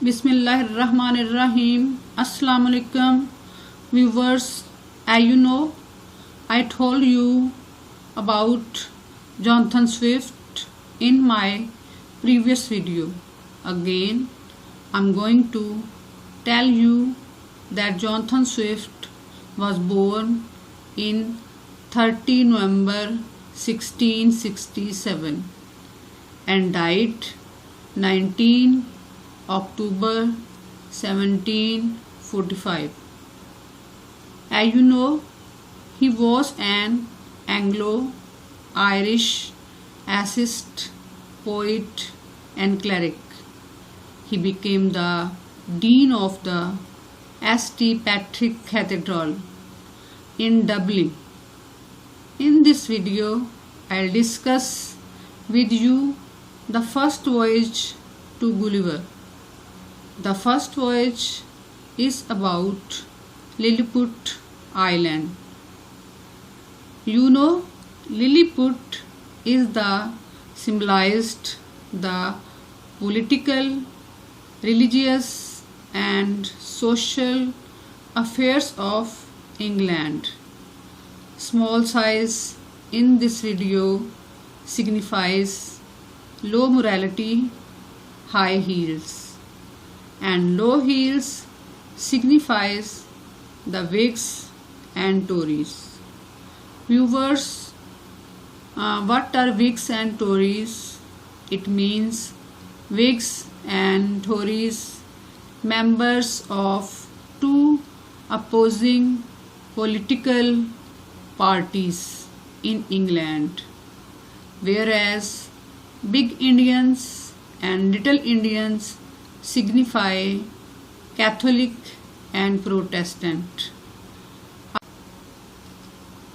Bismillahirrahmanirrahim. Assalamu alaikum viewers. I told you about Jonathan Swift in my previous video. Again, I'm going to tell you that Jonathan Swift was born in 30 November 1667 and died 19 October 1745. As you know, he was an Anglo-Irish essayist, poet and cleric. He became the Dean of the St. Patrick Cathedral in Dublin. In this video, I'll discuss with you the first voyage to Gulliver. The first voyage is about Lilliput Island. You know, Lilliput is symbolized the political, religious and social affairs of England. Small size in this video signifies low morality, high heels, and low heels signifies the Whigs and Tories. Viewers, what are Whigs and Tories? It means Whigs and Tories, members of two opposing political parties in England, whereas Big Indians and Little Indians signify Catholic and Protestant.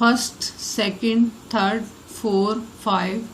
1st, 2nd, 3rd, 4, 5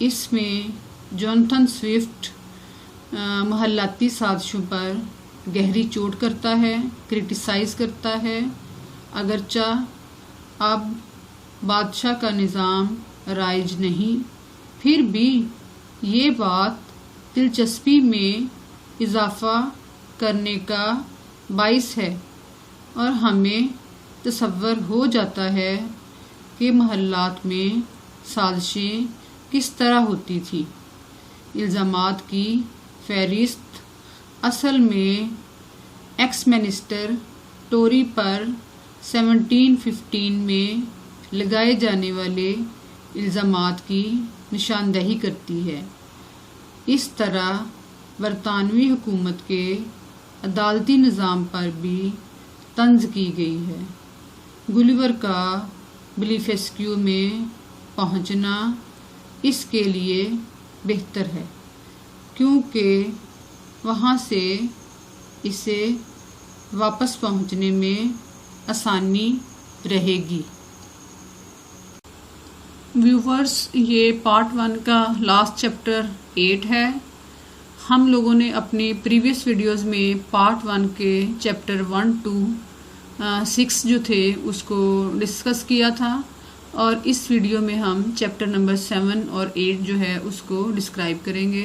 اس میں Jonathan Swift محلاتی سازشوں پر گہری چوٹ کرتا ہے، criticise کرتا ہے۔ اگرچہ اب بادشاہ کا نظام رائج نہیں، پھر بھی یہ بات دلچسپی میں اضافہ کرنے کا باعث ہے اور ہمیں تصور ہو جاتا ہے کہ محلات میں سازشیں کس طرح ہوتی تھیں۔ الزامات کی فہرست اصل میں ایکس منسٹر ٹوری پر 1715 میں لگائے جانے والے الزامات کی نشاندہی کرتی ہے۔ اس طرح برطانوی حکومت کے عدالتی نظام پر بھی طنز کی گئی ہے۔ گلیور کا بلیفسکیو میں پہنچنا اس کے لیے بہتر ہے کیونکہ وہاں سے اسے واپس پہنچنے میں آسانی رہے گی۔ ویورز، یہ پارٹ 1 کا لاسٹ چیپٹر 8 ہے۔ ہم لوگوں نے اپنی پریویس ویڈیوز میں پارٹ 1 کے چیپٹر 1 to 6 جو تھے اس کو ڈسکس کیا تھا، اور اس ویڈیو میں ہم چیپٹر نمبر 7 اور 8 جو ہے اس کو ڈسکرائب کریں گے،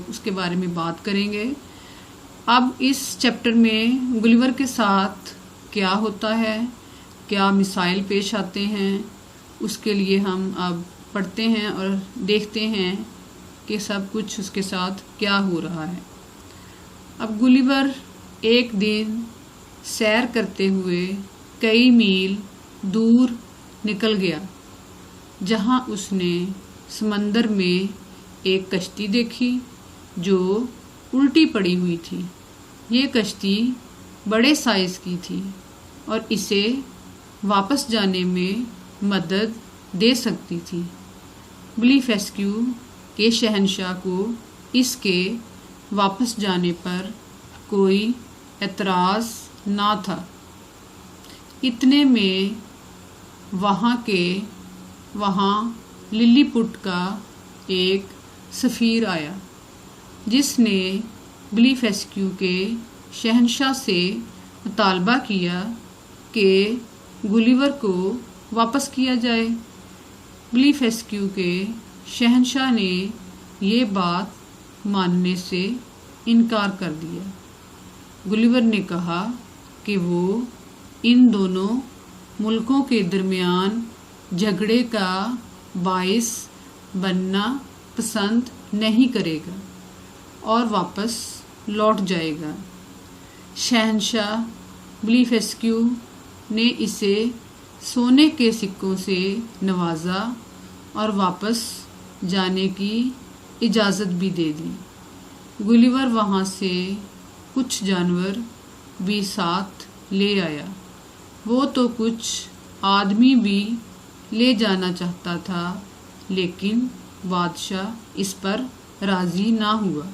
اس کے بارے میں بات کریں گے۔ اب اس چیپٹر میں گلیور کے ساتھ کیا ہوتا ہے، کیا مسائل پیش آتے ہیں، اس کے لیے ہم اب پڑھتے ہیں اور دیکھتے ہیں کہ سب کچھ اس کے ساتھ کیا ہو رہا ہے۔ اب گلیور ایک دن سیر کرتے ہوئے کئی میل دور نکل گیا، جہاں اس نے سمندر میں ایک کشتی دیکھی جو الٹی پڑی ہوئی تھی۔ یہ کشتی بڑے سائز کی تھی اور اسے واپس جانے میں مدد دے سکتی تھی۔ بلیفسکیو کے شہنشاہ کو اس کے واپس جانے پر کوئی اعتراض نہ تھا۔ اتنے میں وہاں للی پٹ کا ایک سفیر آیا جس نے بلیفسکیو کے شہنشاہ سے مطالبہ کیا کہ گلیور کو واپس کیا جائے۔ بلیفسکیو کے شہنشاہ نے یہ بات ماننے سے انکار کر دیا۔ گلیور نے کہا کہ وہ ان دونوں ملکوں کے درمیان جھگڑے کا باعث بننا پسند نہیں کرے گا اور واپس لوٹ جائے گا۔ شہنشاہ بلیفسکیو نے اسے سونے کے سکوں سے نوازا اور واپس جانے کی اجازت بھی دے دی۔ گلیور وہاں سے کچھ جانور بھی ساتھ لے آیا۔ وہ تو کچھ آدمی بھی لے جانا چاہتا تھا، لیکن بادشاہ اس پر راضی نہ ہوا۔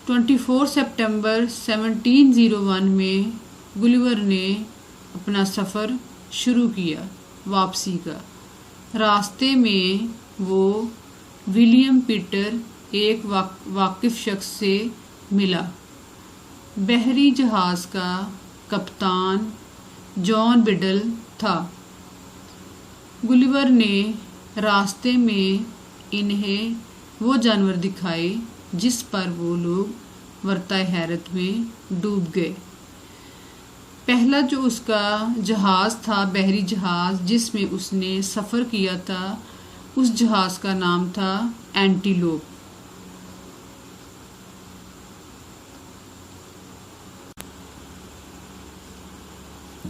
24 سپٹمبر 1701 میں گلیور نے اپنا سفر شروع کیا واپسی کا۔ راستے میں وہ ولیم پیٹر ایک واقف شخص سے ملا۔ بحری جہاز کا کپتان جان بیڈل تھا۔ گلیور نے راستے میں انہیں وہ جانور دکھائے جس پر وہ لوگ ورطۂ حیرت میں ڈوب گئے۔ پہلا جو اس کا جہاز تھا، بحری جہاز جس میں اس نے سفر کیا تھا، اس جہاز کا نام تھا اینٹیلوپ۔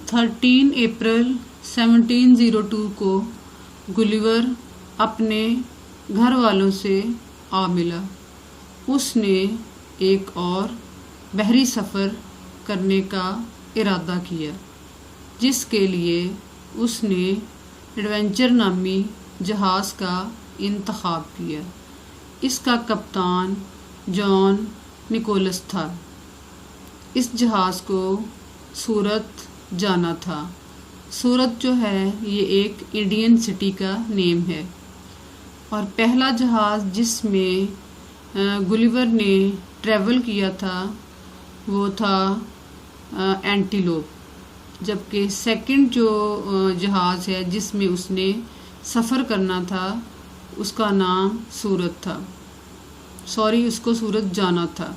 13 اپریل 1702 کو گلیور اپنے گھر والوں سے آ ملا۔ اس نے ایک اور بحری سفر کرنے کا ارادہ کیا، جس کے لیے اس نے ایڈونچر نامی جہاز کا انتخاب کیا۔ اس کا کپتان جان نکولس تھا۔ اس جہاز کو سورت جانا تھا۔ سورت جو ہے یہ ایک انڈین سٹی کا نیم ہے۔ اور پہلا جہاز جس میں گلیور نے ٹریول کیا تھا وہ تھا اینٹیلوپ، جبکہ سیکنڈ جو جہاز ہے جس میں اس نے سفر کرنا تھا اس کا نام سورت تھا، اس کو سورت جانا تھا،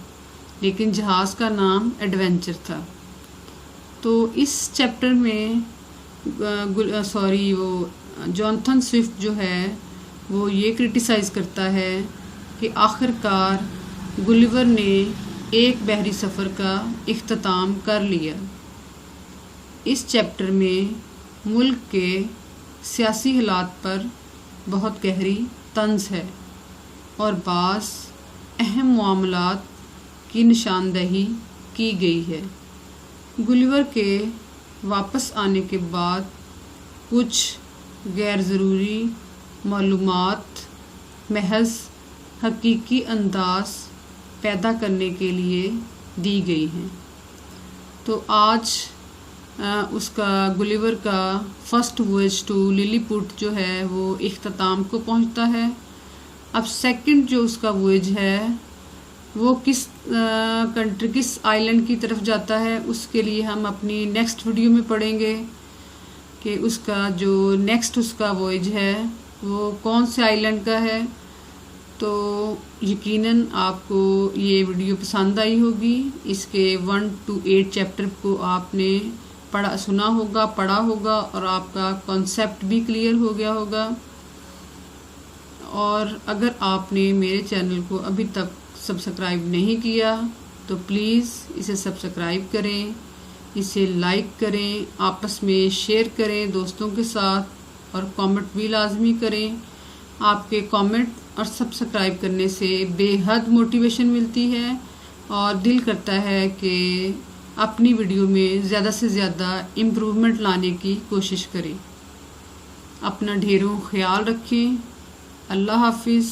لیکن جہاز کا نام ایڈونچر تھا۔ تو اس چیپٹر میں وہ جونتھن سوئفٹ جو ہے وہ یہ کرٹیسائز کرتا ہے کہ آخر کار گلیور نے ایک بحری سفر کا اختتام کر لیا۔ اس چیپٹر میں ملک کے سیاسی حالات پر بہت گہری طنز ہے اور بعض اہم معاملات کی نشاندہی کی گئی ہے۔ گلیور کے واپس آنے کے بعد کچھ غیر ضروری معلومات محض حقیقی انداز پیدا کرنے کے لیے دی گئی ہیں۔ تو آج اس کا گلیور کا فرسٹ وویج ٹو للی پوٹ جو ہے وہ اختتام کو پہنچتا ہے۔ اب سیکنڈ جو اس کا وویج ہے وہ کس کنٹری کس آئلینڈ کی طرف جاتا ہے، اس کے لیے ہم اپنی نیکسٹ ویڈیو میں پڑھیں گے کہ اس کا جو نیکسٹ اس کا وویج ہے وہ کون سے آئلینڈ کا ہے۔ تو یقیناً آپ کو یہ ویڈیو پسند آئی ہوگی۔ اس کے 1 to 8 چیپٹر کو آپ نے سنا ہوگا، پڑھا ہوگا اور آپ کا کانسیپٹ بھی کلیئر ہو گیا ہوگا۔ اور اگر آپ نے میرے چینل کو ابھی تک سبسکرائب نہیں کیا تو پلیز اسے سبسکرائب کریں، اسے لائک کریں، آپس میں شیئر کریں دوستوں کے ساتھ، اور کامنٹ بھی لازمی کریں۔ آپ کے کامنٹ اور سبسکرائب کرنے سے بے حد موٹیویشن ملتی ہے اور دل کرتا ہے کہ اپنی ویڈیو میں زیادہ سے زیادہ امپرومنٹ لانے کی کوشش کریں۔ اپنا ڈھیروں خیال رکھیں۔ اللہ حافظ۔